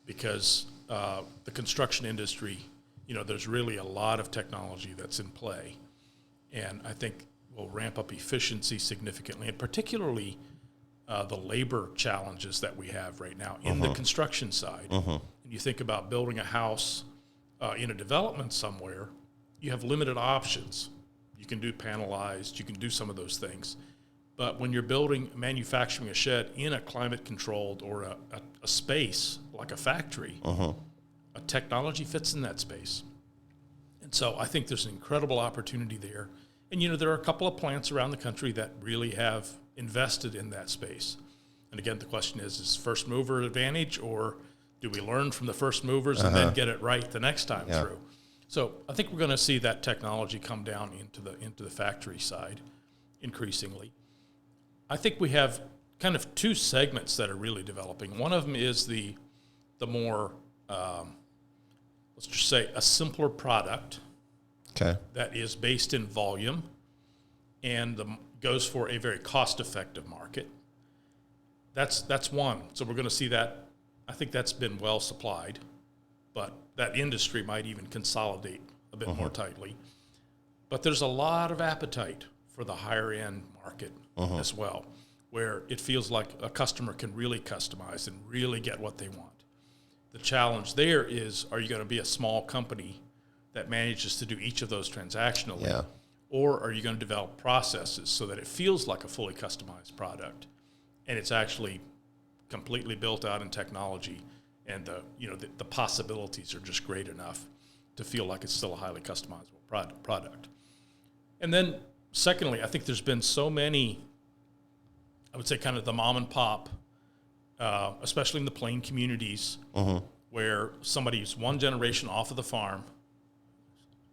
B: because the construction industry, there's really a lot of technology that's in play, and I think will ramp up efficiency significantly, and particularly the labor challenges that we have right now in the construction side. And you think about building a house in a development somewhere, you have limited options. You can do panelized, you can do some of those things. But when you're manufacturing a shed in a climate-controlled or a space like a factory, a technology fits in that space. And so I think there's an incredible opportunity there. And, there are a couple of plants around the country that really have invested in that space. And again, the question is first mover advantage, or do we learn from the first movers and then get it right the next time through? So I think we're going to see that technology come down into the factory side increasingly. I think we have kind of two segments that are really developing. One of them is the more, let's just say, a simpler product that is based in volume and goes for a very cost-effective market. That's one. So we're going to see that. I think that's been well supplied, but that industry might even consolidate a bit more tightly. But there's a lot of appetite for the higher-end market as well, where it feels like a customer can really customize and really get what they want. The challenge there is, are you going to be a small company that manages to do each of those transactionally, or are you going to develop processes so that it feels like a fully customized product and it's actually completely built out in technology, and the possibilities are just great enough to feel like it's still a highly customizable product. And then secondly, I think there's been so many, I would say kind of the mom and pop, especially in the plain communities, where somebody's one generation off of the farm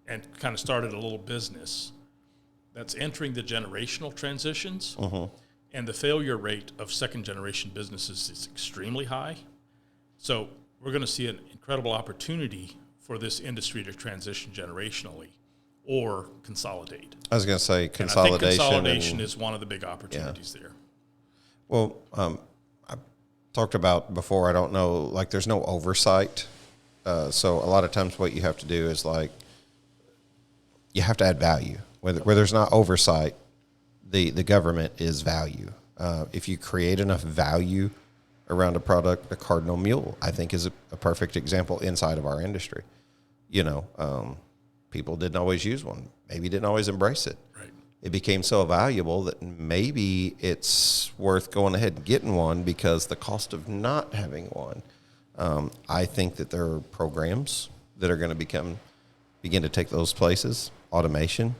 B: and kind of started a little business that's entering the generational transitions. And the failure rate of second-generation businesses is extremely high. So we're going to see an incredible opportunity for this industry to transition generationally or consolidate.
A: I was going to say consolidation.
B: And I think consolidation is one of the big opportunities there.
A: Well, talked about before, I don't know, like there's no oversight. So a lot of times what you have to do is like, you have to add value. Where there's not oversight, the government is value. If you create enough value around a product, a Cardinal Mule, I think is a perfect example inside of our industry. You know, people didn't always use one, maybe didn't always embrace it.
B: Right.
A: It became so valuable that maybe it's worth going ahead and getting one because the cost of not having one. I think that there are programs that are going to begin to take those places. Automation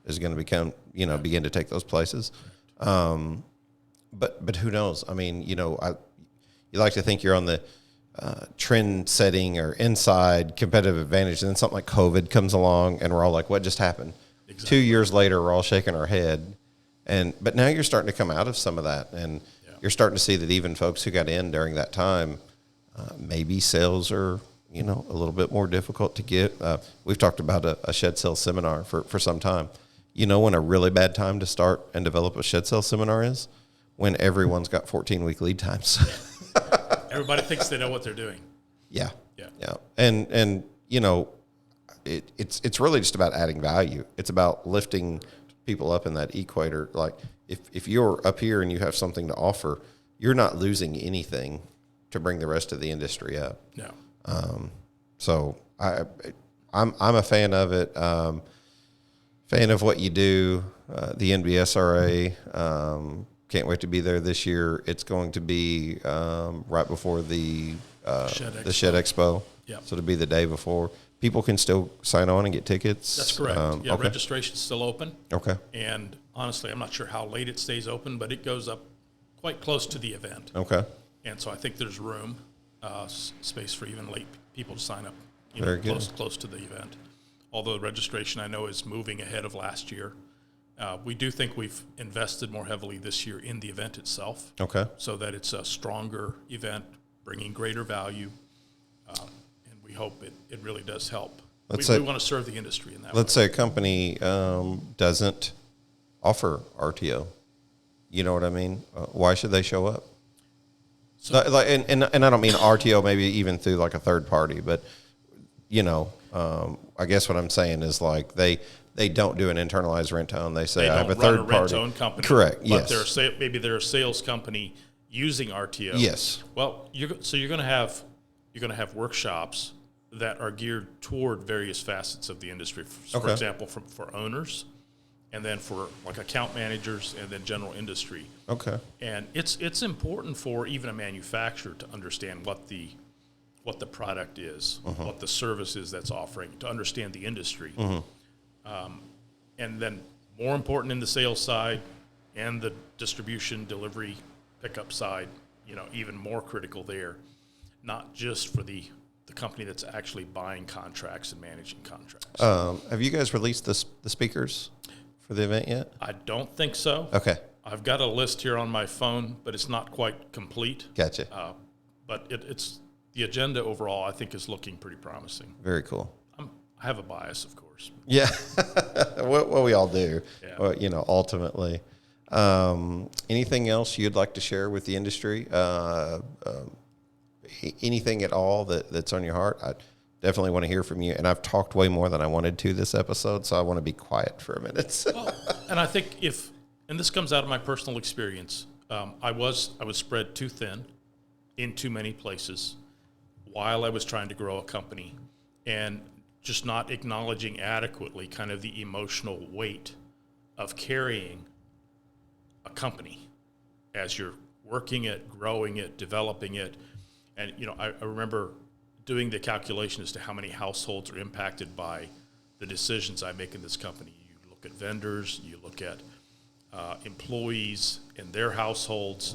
A: is going to begin to take those places. But who knows? I mean, you know, you like to think you're on the trend setting or inside competitive advantage, and then something like COVID comes along, and we're all like, "What just happened?" Exactly. 2 years later, we're all shaking our head, but now you're starting to come out of some of that, and you're starting to see that even folks who got in during that time, maybe sales are a little bit more difficult to get. We've talked about a shed sale seminar for some time. You know when a really bad time to start and develop a shed sale seminar is? When everyone's got 14-week lead times.
B: Everybody thinks they know what they're doing.
A: Yeah. And you know, it's really just about adding value. It's about lifting people up in that equator. Like if you're up here and you have something to offer, you're not losing anything to bring the rest of the industry up.
B: No.
A: So I'm a fan of it. Fan of what you do. The NBSRA. Can't wait to be there this year. It's going to be right before the Shed Expo.
B: Yep.
A: So it'll be the day before. People can still sign on and get tickets.
B: That's correct. Okay. Registration's still open.
A: Okay.
B: And honestly, I'm not sure how late it stays open, but it goes up quite close to the event.
A: Okay.
B: And so I think there's room, space for even late people to sign up.
A: Very good.
B: Close to the event. Although registration, I know, is moving ahead of last year. We do think we've invested more heavily this year in the event itself.
A: Okay.
B: So that it's a stronger event, bringing greater value, and we hope it really does help. We want to serve the industry in that way.
A: Let's say a company doesn't offer RTO. You know what I mean? Why should they show up? So, and I don't mean RTO maybe even through like a third party, but, I guess what I'm saying is like they don't do an internalized rent own. They say I have a third party.
B: Rent-own company.
A: Correct.
B: But
A: Yes.
B: Maybe they're a sales company using RTO.
A: Yes.
B: Well, you're going to have workshops that are geared toward various facets of the industry. For example, for owners, and then for like account managers, and then general industry.
A: Okay.
B: And it's important for even a manufacturer to understand what the product is, what the service is that's offering, to understand the industry. And then more important in the sales side and the distribution, delivery, pickup side, even more critical there, not just for the company that's actually buying contracts and managing contracts.
A: Have you guys released the speakers for the event yet?
B: I don't think so.
A: Okay.
B: I've got a list here on my phone, but it's not quite complete.
A: Gotcha.
B: But it's the agenda overall, I think, is looking pretty promising.
A: Very cool.
B: I have a bias, of course.
A: Yeah. what we all do,
B: Yeah.
A: Ultimately. Anything else you'd like to share with the industry? Anything at all that's on your heart? I definitely want to hear from you. And I've talked way more than I wanted to this episode, so I want to be quiet for a minute.
B: Well, and I think and this comes out of my personal experience, I was spread too thin in too many places while I was trying to grow a company, and just not acknowledging adequately kind of the emotional weight of carrying a company as you're working it, growing it, developing it. And, I remember doing the calculation as to how many households are impacted by the decisions I make in this company. You look at vendors, you look at employees and their households,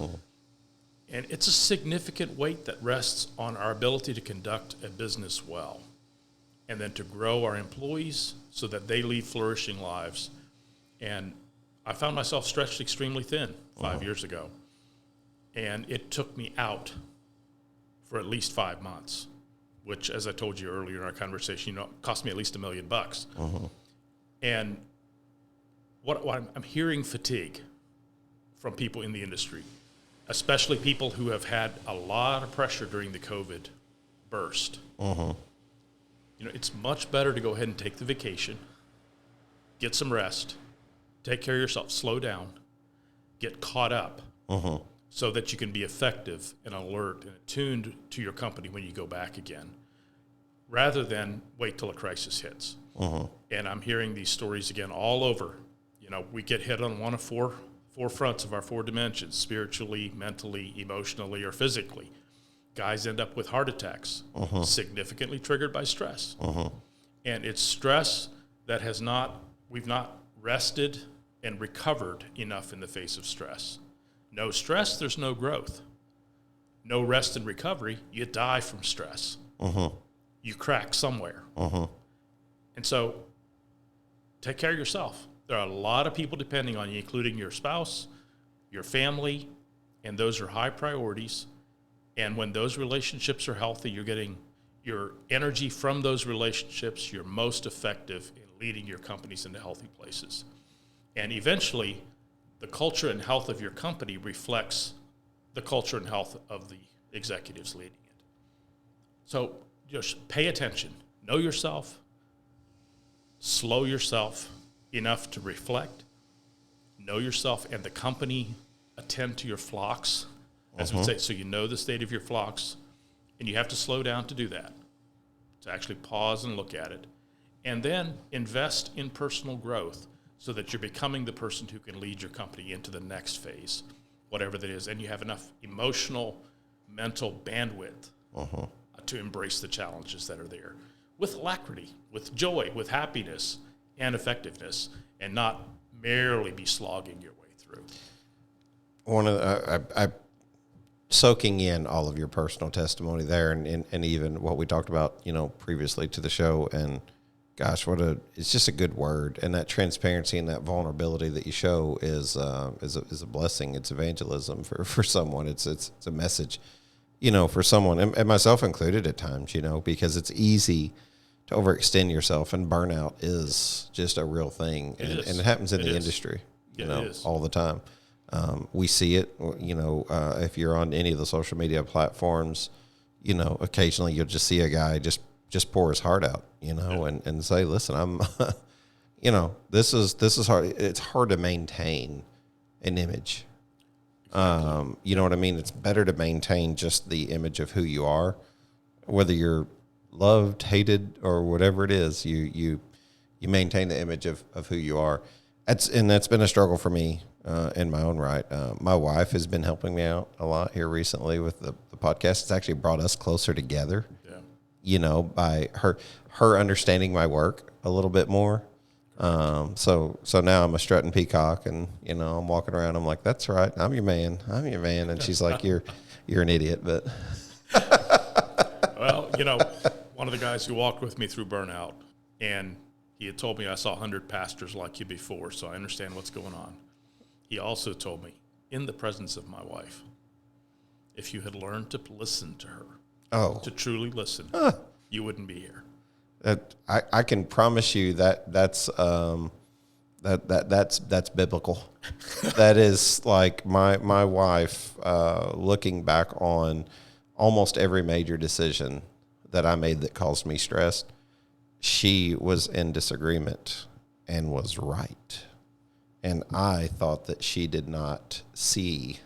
B: and it's a significant weight that rests on our ability to conduct a business well, and then to grow our employees so that they lead flourishing lives. And I found myself stretched extremely thin 5 years ago, and it took me out for at least 5 months, which, as I told you earlier in our conversation, cost me at least $1 million. And what I'm hearing fatigue from people in the industry. especially people who have had a lot of pressure during the COVID burst. It's much better to go ahead and take the vacation, get some rest, take care of yourself, slow down, get caught up, so that you can be effective and alert and attuned to your company when you go back again, rather than wait till a crisis hits. And I'm hearing these stories again all over. We get hit on one of four fronts of our 4 dimensions: spiritually, mentally, emotionally, or physically. Guys end up with heart attacks, significantly triggered by stress. And it's stress that we've not rested and recovered enough in the face of stress. No stress, there's no growth. No rest and recovery, you die from stress. You crack somewhere. And so take care of yourself. There are a lot of people depending on you, including your spouse, your family, and those are high priorities. And when those relationships are healthy, you're getting your energy from those relationships. You're most effective in leading your companies into healthy places. And eventually, the culture and health of your company reflects the culture and health of the executives leading it. So just pay attention. Know yourself. Slow yourself enough to reflect. Know yourself and the company. Attend to your flocks, as we say, so you know the state of your flocks. And you have to slow down to do that, to actually pause and look at it. And then invest in personal growth so that you're becoming the person who can lead your company into the next phase, whatever that is. And you have enough emotional, mental bandwidth to embrace the challenges that are there with alacrity, with joy, with happiness and effectiveness, and not merely be slogging your way through.
A: I soaking in all of your personal testimony there, and even what we talked about, previously to the show, and gosh, it's just a good word. And that transparency and that vulnerability that you show is a blessing. It's evangelism for someone. It's a message, for someone, and myself included at times, because it's easy to overextend yourself, and burnout is just a real thing, and it happens in the industry, all the time. We see it, if you're on any of the social media platforms, occasionally you'll just see a guy just pour his heart out, and say, listen, I'm, this is hard. It's hard to maintain an image. You know what I mean? It's better to maintain just the image of who you are, whether you're loved, hated, or whatever it is, you maintain the image of who you are. That's been a struggle for me in my own right. My wife has been helping me out a lot here recently with the podcast. It's actually brought us closer together, by her understanding my work a little bit more. So now I'm a strutting peacock, and, I'm walking around. I'm like, that's right. I'm your man. And she's like, you're an idiot, but.
B: Well, one of the guys who walked with me through burnout, and he had told me I saw 100 pastors like you before, so I understand what's going on. He also told me, in the presence of my wife, if you had learned to listen to her, to truly listen, you wouldn't be here.
A: I can promise you that's biblical. That is like my wife, looking back on almost every major decision that I made that caused me stress, she was in disagreement and was right. And I thought that she did not see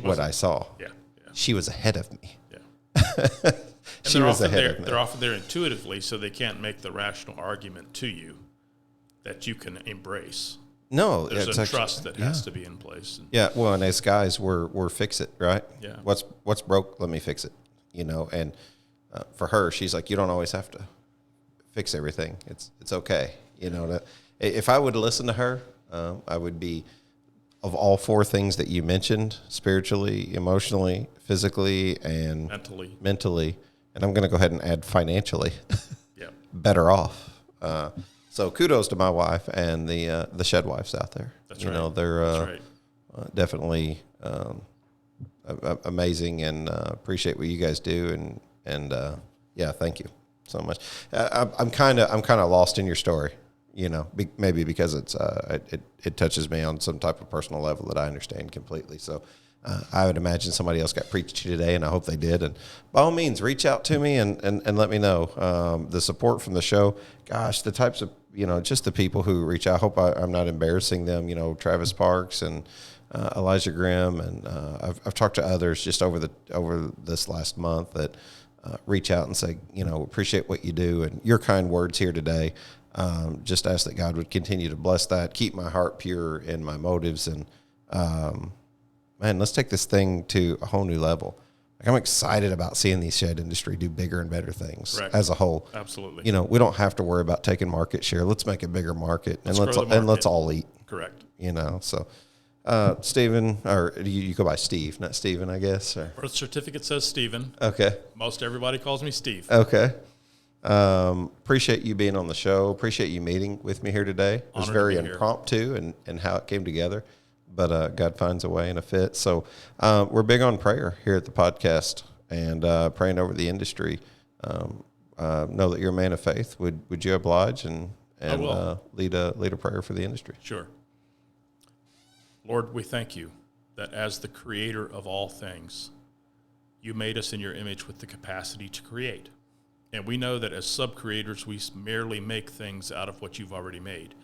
A: what I saw.
B: Yeah.
A: She was ahead of me.
B: Yeah.
A: She was ahead of me.
B: They're often there intuitively, so they can't make the rational argument to you that you can embrace.
A: No,
B: there's a trust that has to be in place.
A: Well, and as guys, we're fix it, right?
B: Yeah.
A: What's broke? Let me fix it. And for her, she's like, you don't always have to fix everything. It's okay. If I would listen to her, I would be, of all 4 things that you mentioned, spiritually, emotionally, physically, and mentally, and I'm going to go ahead and add financially, better off. So kudos to my wife and the shed wives out there.
B: That's right.
A: They're definitely amazing, and appreciate what you guys do, and thank you so much. I'm kind of lost in your story, maybe because it touches me on some type of personal level that I understand completely. So I would imagine somebody else got preached to today, and I hope they did. And by all means, reach out to me and let me know. The support from the show, gosh, the types of, just the people who reach out. I hope I'm not embarrassing them, Travis Parks and Elijah Grimm. And I've talked to others just over this last month that reach out and say, appreciate what you do and your kind words here today. Just ask that God would continue to bless that, keep my heart pure in my motives, and man, let's take this thing to a whole new level. Like, I'm excited about seeing the shed industry do bigger and better things as a whole.
B: Absolutely.
A: We don't have to worry about taking market share. Let's make a bigger market, and let's all eat.
B: Correct.
A: So Stephen, or you go by Steve, not Stephen, I guess. Or?
B: Birth certificate says Stephen.
A: Okay.
B: Most everybody calls me Steve.
A: Okay. Appreciate you being on the show. Appreciate you meeting with me here today. It was very impromptu and how it came together. But God finds a way and a fit. So we're big on prayer here at the podcast and praying over the industry. Know that you're a man of faith. Would you oblige and lead a prayer for the industry?
B: Sure. Lord, we thank you that as the creator of all things, you made us in your image with the capacity to create. And we know that as sub-creators, we merely make things out of what you've already made.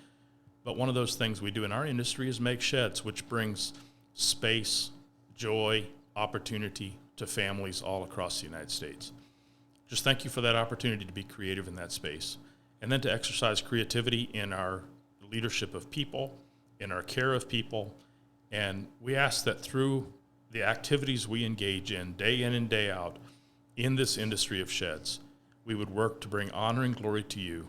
B: But one of those things we do in our industry is make sheds, which brings space, joy, opportunity to families all across the United States. Just thank you for that opportunity to be creative in that space, and then to exercise creativity in our leadership of people, in our care of people. And we ask that through the activities we engage in and day out in this industry of sheds, we would work to bring honor and glory to you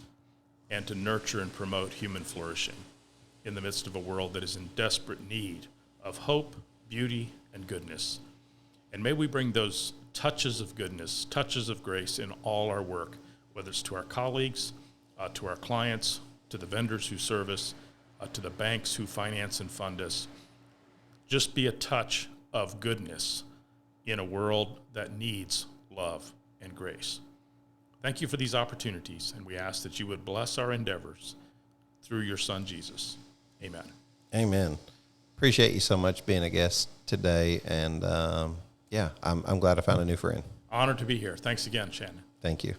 B: and to nurture and promote human flourishing in the midst of a world that is in desperate need of hope, beauty, and goodness. And may we bring those touches of goodness, touches of grace in all our work, whether it's to our colleagues, to our clients, to the vendors who serve us, to the banks who finance and fund us. Just be a touch of goodness in a world that needs love and grace. Thank you for these opportunities, and we ask that you would bless our endeavors through your Son, Jesus. Amen.
A: Amen. Appreciate you so much being a guest today, and I'm glad I found a new friend.
B: Honored to be here. Thanks again, Shannon.
A: Thank you.